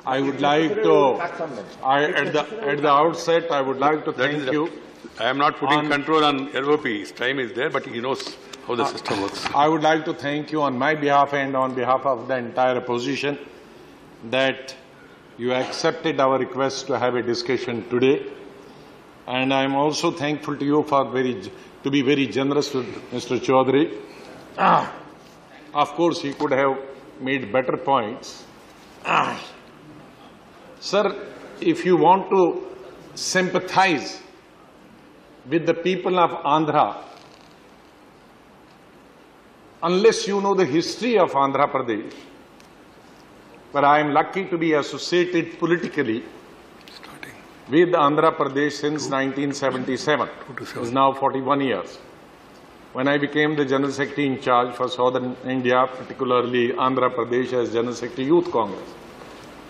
I would like to, at the outset, I would like to thank you. I am not putting control on LOP. His time is there, but he knows how the system works. I would like to thank you on my behalf and on behalf of the entire opposition that you accepted our request to have a discussion today. And I am also thankful to you for to be very generous with Mr. Chaudhary. Of course, he could have made better points. Sir, if you want to sympathize with the people of Andhra, unless you know the history of Andhra Pradesh, but I am lucky to be associated politically with Andhra Pradesh since 1977. It is now 41 years. When I became the General Secretary in charge for Southern India, particularly Andhra Pradesh as General Secretary Youth Congress.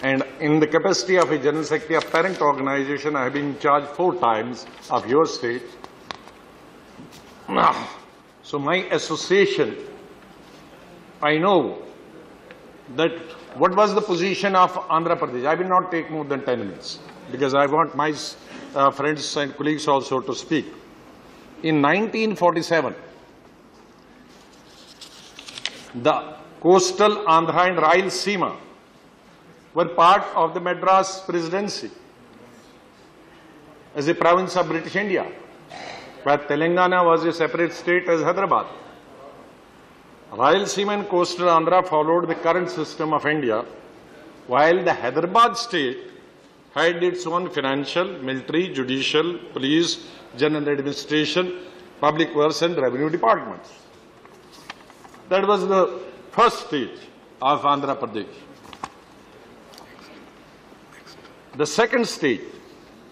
And in the capacity of a General Secretary of parent organization, I have been in charge 4 times of your state. So my association, I know that what was the position of Andhra Pradesh. I will not take more than 10 minutes because I want my friends and colleagues also to speak. In 1947, the coastal Andhra and Rayalaseema were part of the Madras Presidency as a province of British India, where Telangana was a separate state as Hyderabad. Rayalaseema and coastal Andhra followed the current system of India, while the Hyderabad state had its own financial, military, judicial, police, general administration, public works and revenue departments. That was the first stage of Andhra Pradesh. The second stage,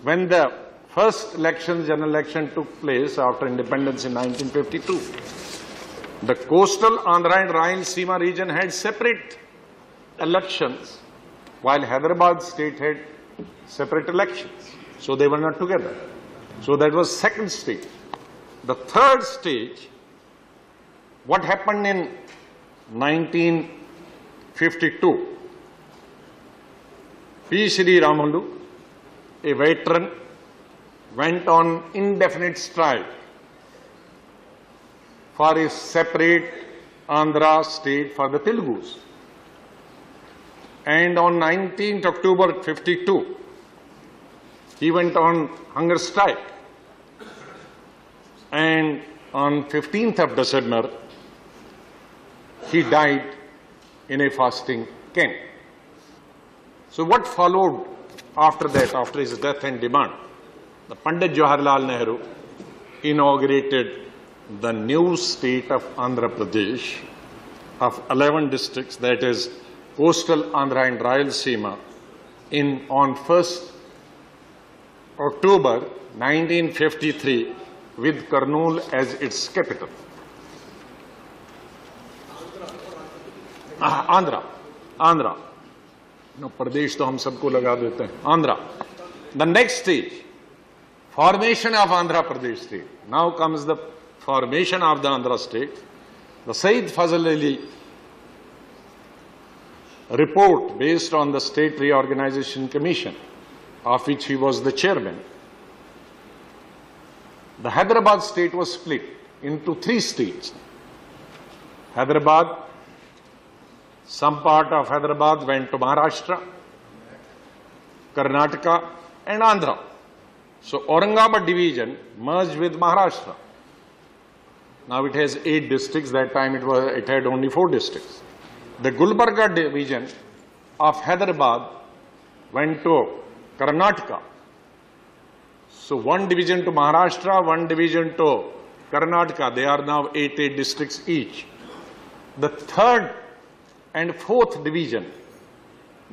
when the first election, general election took place after independence in 1952, the coastal Andhra and Rayalaseema region had separate elections, while Hyderabad state had separate elections. So they were not together. So that was second stage. The third stage, what happened in 1952? P. Sri Ramalu, a veteran, went on indefinite strike for a separate Andhra state for the Telugus. And on 19th October 52, he went on hunger strike. And on 15th of December, he died in a fasting camp. So what followed after that, after his death and demand? The Pandit Jawaharlal Nehru inaugurated the new state of Andhra Pradesh of 11 districts, that is coastal Andhra and Rayalaseema, on 1st October 1953 with Kurnool as its capital. Andhra. No, Pradesh to hum sabko laga dete hain. Andhra. The next stage, formation of Andhra Pradesh state. Now comes the formation of the Andhra state. The Sayyid Fazal Ali report based on the State Reorganization Commission, of which he was the chairman. The Hyderabad state was split into 3 states. Hyderabad, some part of Hyderabad went to Maharashtra, Karnataka and Andhra. So Aurangabad division merged with Maharashtra. Now it has 8 districts. That time it had only 4 districts. The Gulbarga division of Hyderabad went to Karnataka. So 1 division to Maharashtra, 1 division to Karnataka. They are now 8 districts each. The 3rd and 4th division,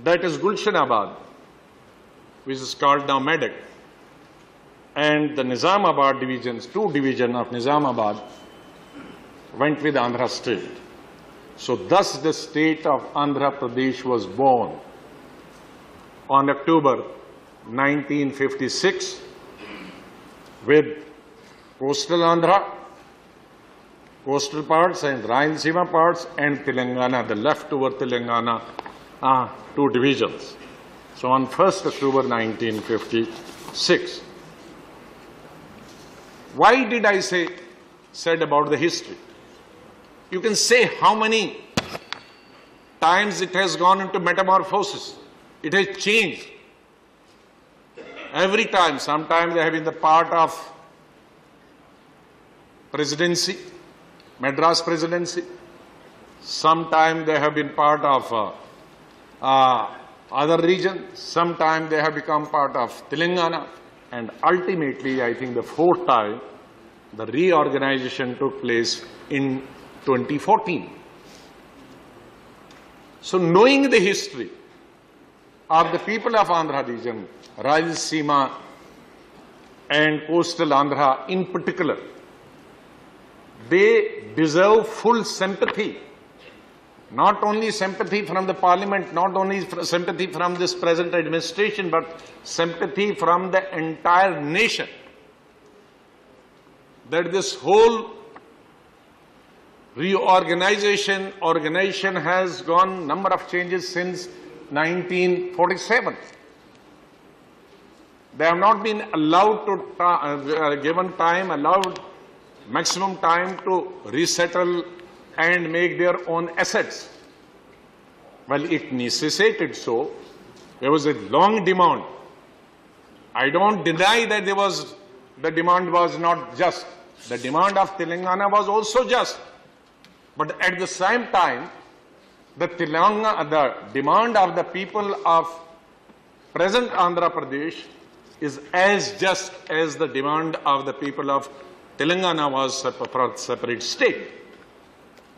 that is Gulshanabad, which is called now Medak, and the Nizamabad divisions, 2 divisions of Nizamabad, went with Andhra state. So thus the state of Andhra Pradesh was born on October 1956 with coastal Andhra, coastal parts and Rayalaseema parts, and Telangana, the leftover Telangana, 2 divisions. So on 1st October 1956. Why did I said about the history? You can say how many times it has gone into metamorphosis. It has changed. Every time, sometimes they have been the part of presidency, Madras presidency. Sometimes they have been part of other regions. Sometimes they have become part of Telangana. And ultimately, I think the fourth time, the reorganization took place in 2014. So knowing the history of the people of Andhra region, Rajya and coastal Andhra in particular, they deserve full sympathy. Not only sympathy from the parliament, not only sympathy from this present administration, but sympathy from the entire nation. That this whole organization has gone number of changes since 1947. They have not been allowed to, given time, allowed maximum time to resettle and make their own assets. Well, it necessitated so. There was a long demand. I don't deny that the demand was not just. The demand of Telangana was also just. But at the same time, the demand of the people of present Andhra Pradesh is as just as the demand of the people of Telangana was for a separate state.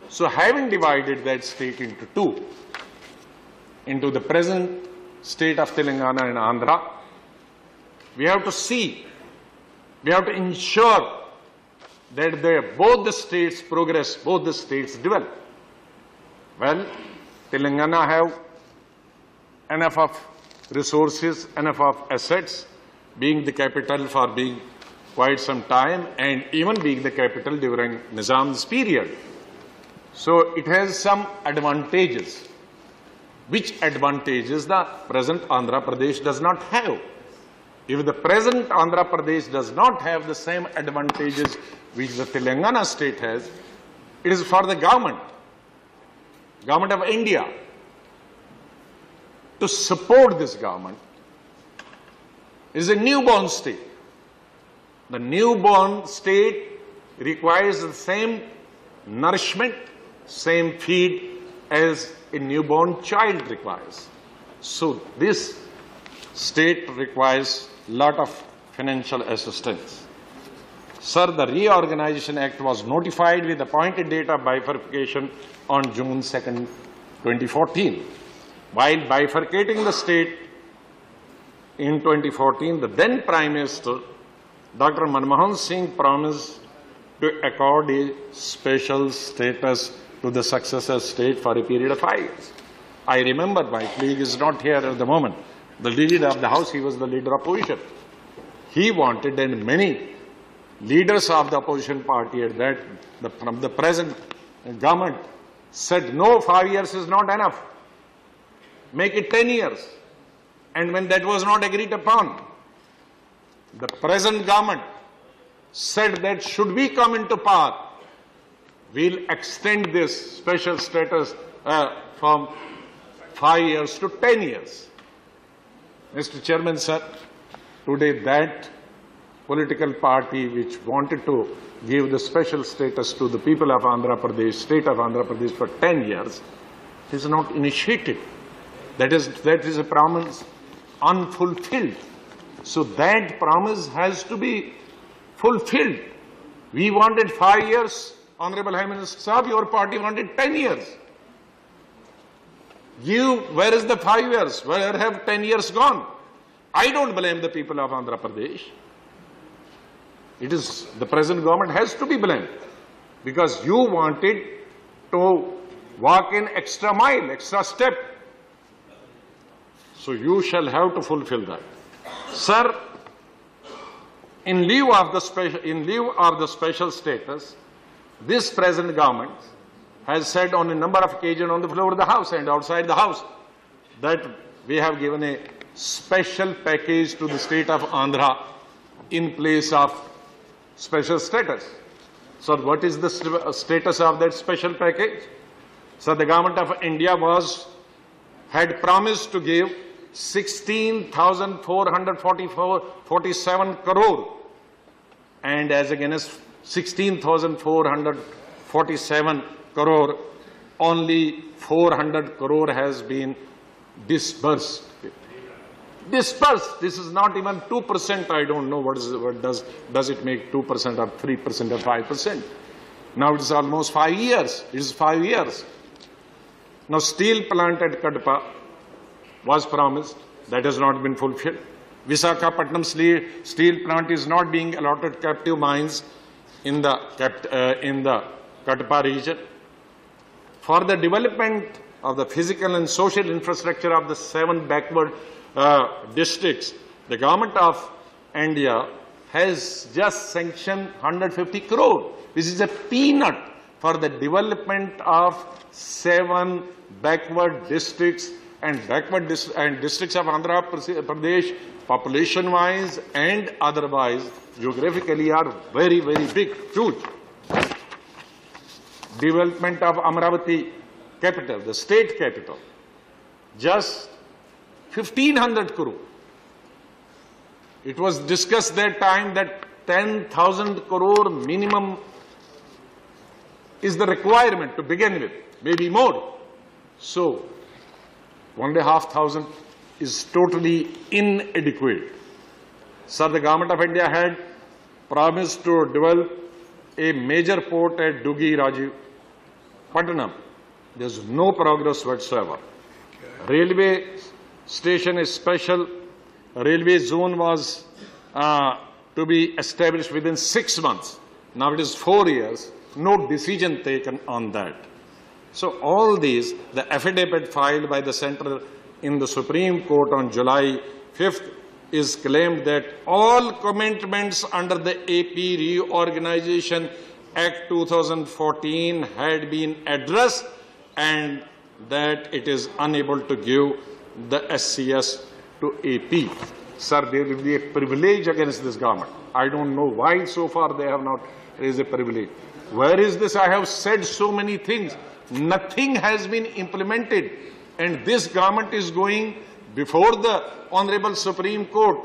So having divided that state into two, into the present state of Telangana and Andhra, we have to see, we have to ensure that both the states progress, both the states develop. Well, Telangana have enough of resources, enough of assets, being the capital for being quite some time and even being the capital during Nizam's period. So it has some advantages. Which advantages the present Andhra Pradesh does not have? If the present Andhra Pradesh does not have the same advantages which the Telangana state has, it is for the government of India, to support this government. It is a newborn state. The newborn state requires the same nourishment, same feed as a newborn child requires. So this state requires a lot of financial assistance. Sir, the Reorganization Act was notified with appointed date of bifurcation on June 2nd, 2014. While bifurcating the state in 2014, the then Prime Minister, Dr. Manmohan Singh, promised to accord a special status to the successor state for a period of 5 years. I remember, my colleague is not here at the moment, the leader of the House, he was the leader of opposition. He wanted, and many leaders of the opposition party at that, from the present government, said, no, 5 years is not enough. Make it 10 years. And when that was not agreed upon, the present government said that should we come into power, we'll extend this special status from 5 years to 10 years. Mr. Chairman, sir, today that political party which wanted to give the special status to the people of Andhra Pradesh, state of Andhra Pradesh for 10 years, is not initiated. That is a promise unfulfilled. So that promise has to be fulfilled. We wanted 5 years, Honorable High Minister Sahab, your party wanted 10 years. Where is the 5 years? Where have 10 years gone? I don't blame the people of Andhra Pradesh. It is the present government has to be blamed because you wanted to walk in extra mile, extra step. So you shall have to fulfill that. Sir, in lieu of the special status, this present government has said on a number of occasions on the floor of the House and outside the House that we have given a special package to the state of Andhra in place of special status. So what is the status of that special package? So the government of India had promised to give 16,447 crore, and as against 16,447 crore, only 400 crore has been disbursed. Disbursed. This is not even 2%. I don't know what does it make 2% or 3% or 5%. Now it is almost 5 years. It is 5 years. Now steel plant at Kadapa was promised. That has not been fulfilled. Visakhapatnam steel plant is not being allotted captive mines in the Kadapa region. For the development of the physical and social infrastructure of the 7 backward districts, the government of India has just sanctioned 150 crore. This is a peanut for the development of 7 backward districts, and districts of Andhra Pradesh, population-wise and otherwise, geographically are very, very big, huge. Development of Amravati capital, the state capital, just 1,500 crore. It was discussed that time that 10,000 crore minimum is the requirement to begin with, maybe more. So 1,500 is totally inadequate. Sir, the government of India had promised to develop a major port at Dugi Rajiv Patnam. There is no progress whatsoever. Railway station is special. Railway zone was to be established within 6 months. Now it is 4 years. No decision taken on that. So all these, the affidavit filed by the centre in the Supreme Court on July 5th is claimed that all commitments under the AP Reorganization Act 2014 had been addressed and that it is unable to give the SCS to AP. Sir, there will be a privilege against this government. I don't know why so far they have not raised a privilege. Where is this? I have said so many things. Nothing has been implemented. And this government is going before the Honorable Supreme Court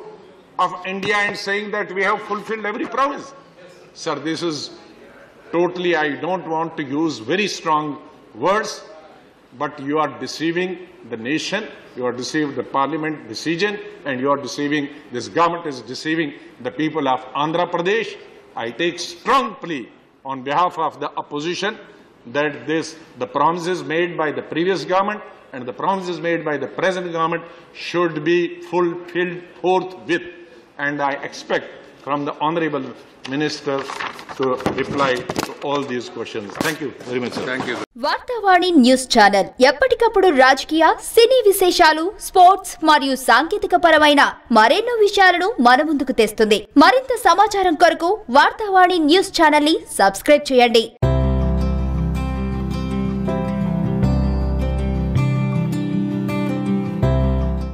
of India and saying that we have fulfilled every promise. Sir, this is totally, I don't want to use very strong words, but you are deceiving the nation, you are deceiving the parliament decision, and you are deceiving, this government is deceiving the people of Andhra Pradesh. I take strong plea on behalf of the opposition that the promises made by the previous government and the promises made by the present government should be fulfilled forthwith. And I expect from the Honorable Minister to reply to all these questions. Thank you very much, sir. Thank you. వార్తా వాణి news channel ఎప్పటికప్పుడు రాజకీయ, సినీ విశేషాలు, sports మరియు సాంకేతిక పరమైన మరెన్నో విషయాలను మన ముందుకు తెస్తుంది. మరింత సమాచారం కొరకు వార్తా వాణి న్యూస్ ఛానల్ ని సబ్స్క్రైబ్ చేయండి.